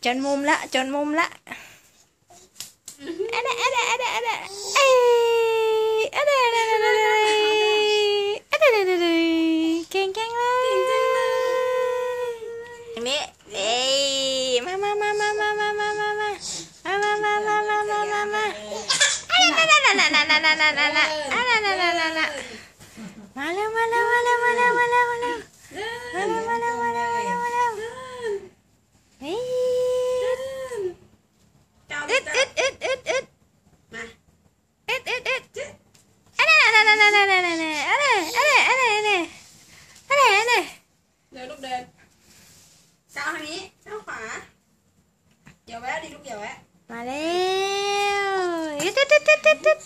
จนมุมละจนมุมละเก่งเก่งเลยนี่เอ้ยมามามามามามามามามามามามามามามามามาเร็วมาเร็วมาเร็วมาเร็วมาเร็วมาเร็วมาเร็วมาเร็วมาเร็วมาเร็วมาเร็วมาเร็วเฮ้ยอึดอึดอึดอึดอึดมาอึดอึดอึดอะไรอะไรอะไรอะไรอะไรอะไรอะไรอะไรอะไรอะไรเดินลูกเดินก้าวทางนี้ก้าวขวาอย่าแวะดิลูกอย่าแวะมาแล้วอึดอึดอึดอึดอึดอึด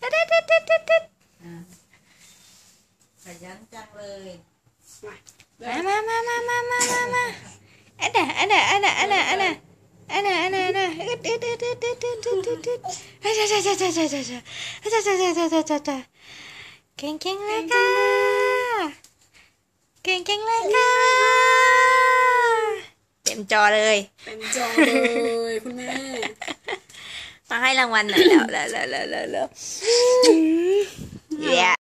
อึดอึดอึดอึดอึดอึดขยันจังเลยมามามามามามามาอันน่ะอันน่ะอันน่ะอันน่ะอันน่ะอันน่ะอันน่ะอันน่ะอึดอึดอึดอึดอึดอึดอึดอึดอึดเก่งเก่งเลยค่ะเก่งเก่งเลยค่ะเต็มจอเลยเต็มจอเลยคุณแม่มาให้รางวัลหน่อยแล้ว